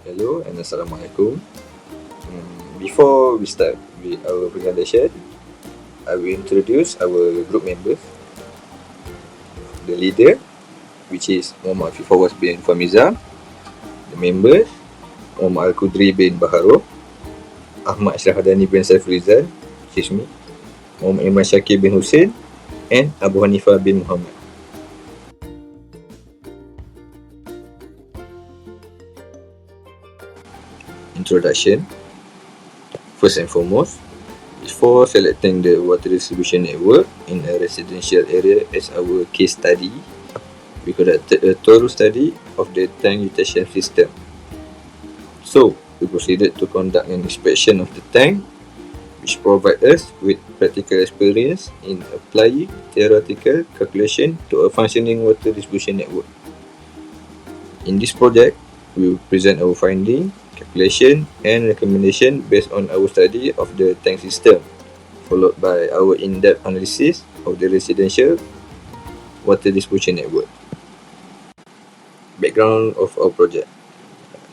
Hello and Assalamualaikum. Before we start with our presentation, I will introduce our group members. The leader, which is Muhammad Fifawas bin Famiza. The members, Muhammad Al-Qudri bin Baharul, Ahmad Syahadani bin Saifulizal, which is me, Muhammad Iman Syakir bin Hussein, and Abu Hanifah bin Muhammad. Introduction. First and foremost, before selecting the water distribution network in a residential area as our case study, we conducted a thorough study of the tank utilization system. So, we proceeded to conduct an inspection of the tank, which provides us with practical experience in applying theoretical calculation to a functioning water distribution network. In this project, we will present our finding, calculation and recommendation based on our study of the tank system, followed by our in-depth analysis of the residential water distribution network. Background of our project.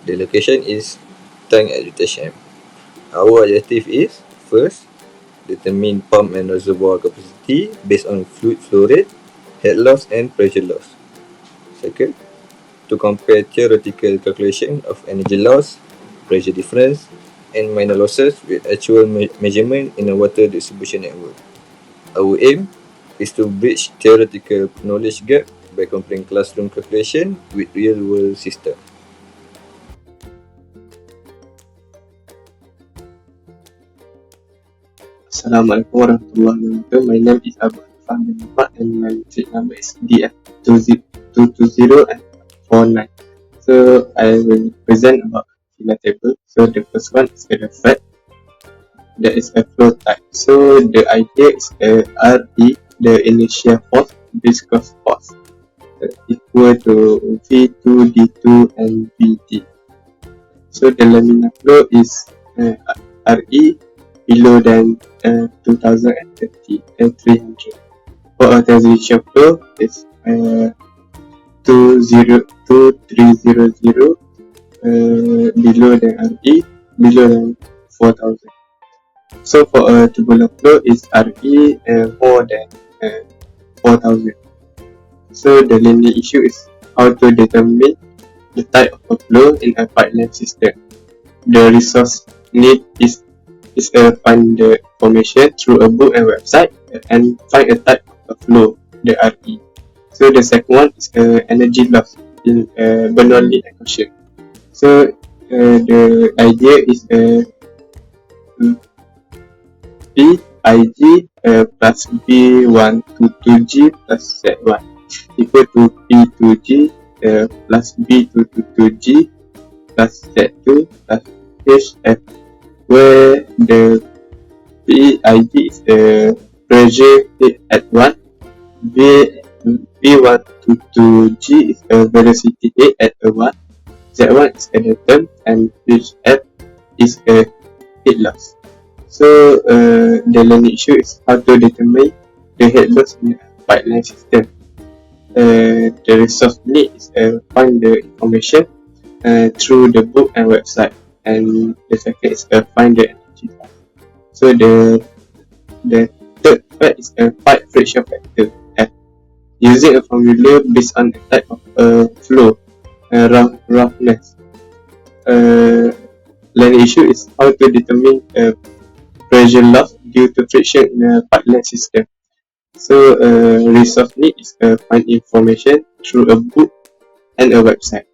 The location is tank at UTHM. Our objective is, first, determine pump and reservoir capacity based on fluid flow rate, head loss and pressure loss. Second, to compare theoretical calculation of energy loss, pressure difference and minor losses with actual measurement in a water distribution network. Our aim is to bridge theoretical knowledge gap by comparing classroom calculation with real-world system. Assalamualaikum warahmatullahi wabarakatuh. My name is Abu Hanifah bin Muhammad and my street number is DF220 and 49. So I will present about the table. So the first one is the fact that is a flow type. So the idea is the RE, the initial force, viscous force, equal to V2, D2 and VD. So the laminar flow is RE below than 2030 and 300. For a transition flow is 2300 below than RE, below than 4000. So for a tubular flow is RE more than 4000. So the linear issue is how to determine the type of a flow in a pipeline system. The resource need is find the information through a book and website and find a type of a flow, the RE. So the second one is energy loss in Bernoulli equation. So the idea is PIG plus B122G plus Z1 equal to P2G plus B222G plus Z2 plus HF, where the PIG is the pressure at 1, V122G is the velocity at 1, Z1 is the term, and HF is the heat loss. So the learning issue is how to determine the heat loss in a pipeline system. The resource need is find the information through the book and website. And the second is find the energy loss. So the third fact is pipe friction factor F. Using a formula based on the type of flow, roughness. Learning issue is how to determine pressure loss due to friction in a pipeline system. So resource need is find information through a book and a website.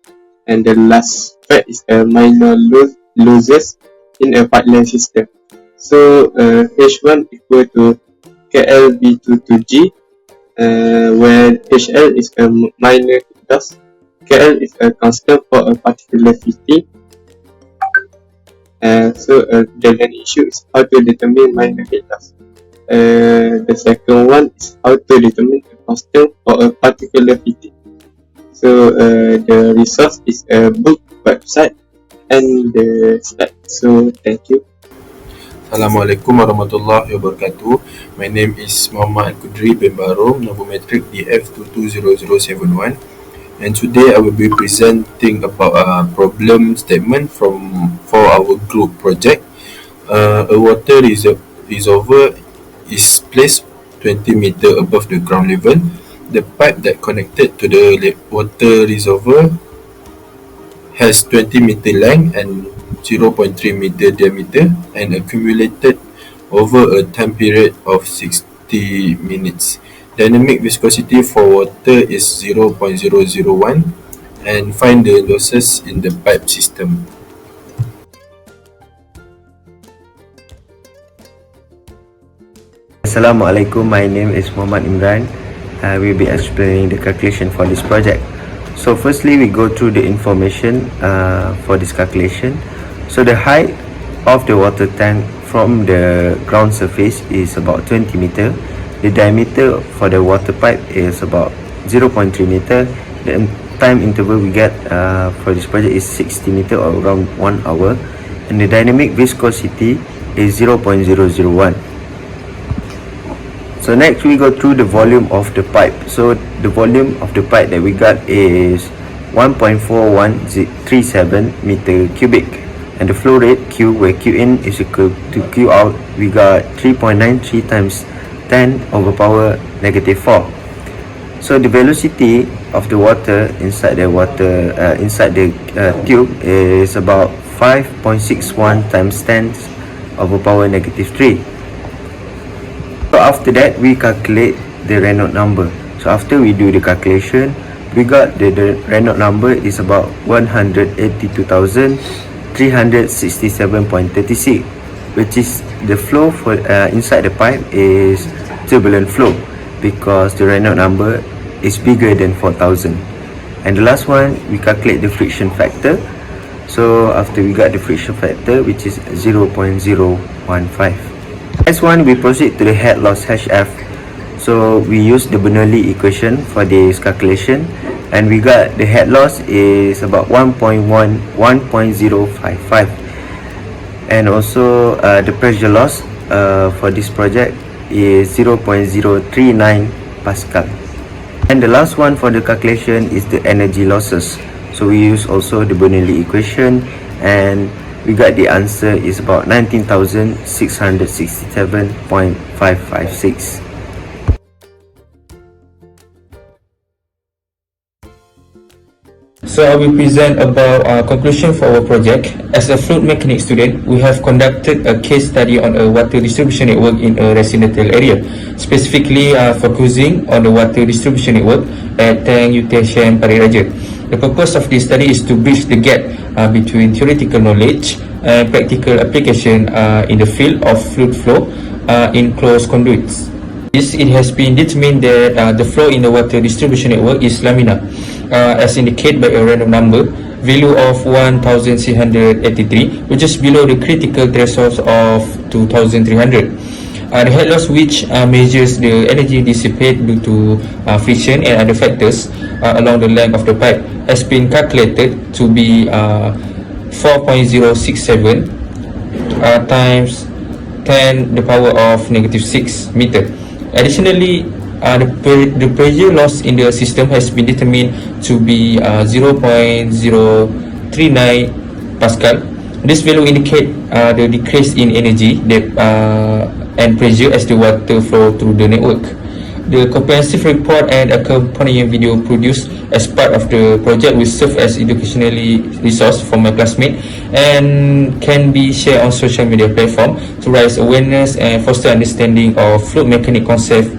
And the last fact is minor losses in a pipeline system. So H1 equal to KLB22G, where HL is a minor loss, KL is a constant for a particular fitting. So the learning issue is how to determine minor heat loss. The second one is how to determine a constant for a particular fitting. So the resource is a book, website and the slide. So thank you. Assalamualaikum warahmatullahi wabarakatuh. My name is Muhammad Al-Qudri bin Baharul, number metric DF220071. And today I will be presenting about a problem statement for our group project. A water reservoir is placed 20 meter above the ground level. The pipe that connected to the water reservoir has 20-meter length and 0.3 meter diameter and accumulated over a time period of 60 minutes. Dynamic viscosity for water is 0.001 and find the losses in the pipe system. Assalamualaikum, my name is Muhammad Imran. I will be explaining the calculation for this project. So firstly, we go through the information for this calculation. So the height of the water tank from the ground surface is about 20 meter. The diameter for the water pipe is about 0.3 meter. The time interval we get for this project is 60 meter or around 1 hour. And the dynamic viscosity is 0.001. So next we go through the volume of the pipe. So the volume of the pipe that we got is 1.4137 meter cubic, and the flow rate Q, where Q in is equal to Q out, we got 3.93 times 10 over power negative 4. So the velocity of the water inside the tube is about 5.61 times 10 over power negative 3. So after that, we calculate the Reynolds number. So after we do the calculation, we got the Reynolds number is about 182,367.36, which is the flow for inside the pipe is turbulent flow because the Reynolds number is bigger than 4,000. And the last one, we calculate the friction factor. So after we got the friction factor, which is 0.015. Next one, we proceed to the head loss HF. So we use the Bernoulli equation for this calculation, and we got the head loss is about 1.055, and also the pressure loss for this project is 0.039 Pascal. And the last one for the calculation is the energy losses. So we use also the Bernoulli equation, and we got the answer is about 19,667.556. So I will present about conclusion for our project. As a fluid mechanics student, we have conducted a case study on a water distribution network in a residential area, specifically focusing on the water distribution network at Tang UTHM Pari Raja. The purpose of this study is to bridge the gap between theoretical knowledge and practical application in the field of fluid flow in closed conduits. It has been determined that the flow in the water distribution network is laminar, as indicated by a random number value of 1,383, which is below the critical threshold of 2,300. The head loss, which measures the energy dissipated due to friction and other factors along the length of the pipe, has been calculated to be 4.067 times 10 the power of negative 6 meter. Additionally, the pressure loss in the system has been determined to be 0.039 Pascal. This value indicates the decrease in energy and pressure as the water flow through the network. The comprehensive report and accompanying video produced as part of the project will serve as educationally resource for my classmates and can be shared on social media platform to raise awareness and foster understanding of fluid mechanics concept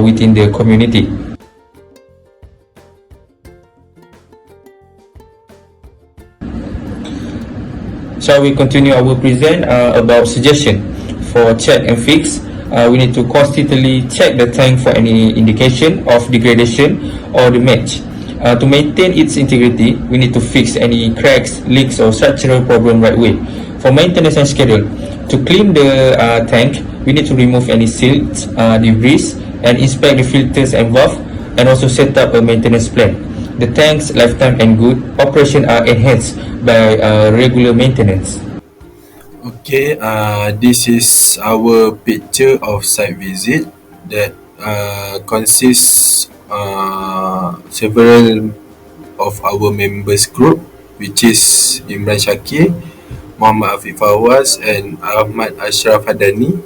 within the community. Shall we continue our present about suggestion for check and fix? We need to constantly check the tank for any indication of degradation or damage. To maintain its integrity, we need to fix any cracks, leaks or structural problem right away. For maintenance and schedule, to clean the tank, we need to remove any silt, debris and inspect the filters and valve, and also set up a maintenance plan. The tank's lifetime and good operation are enhanced by regular maintenance. Okay, this is our picture of site visit that consists several of our members group, which is Imran Shakir, Muhammad Afif Fawaz and Ahmad Ashraf Hadani.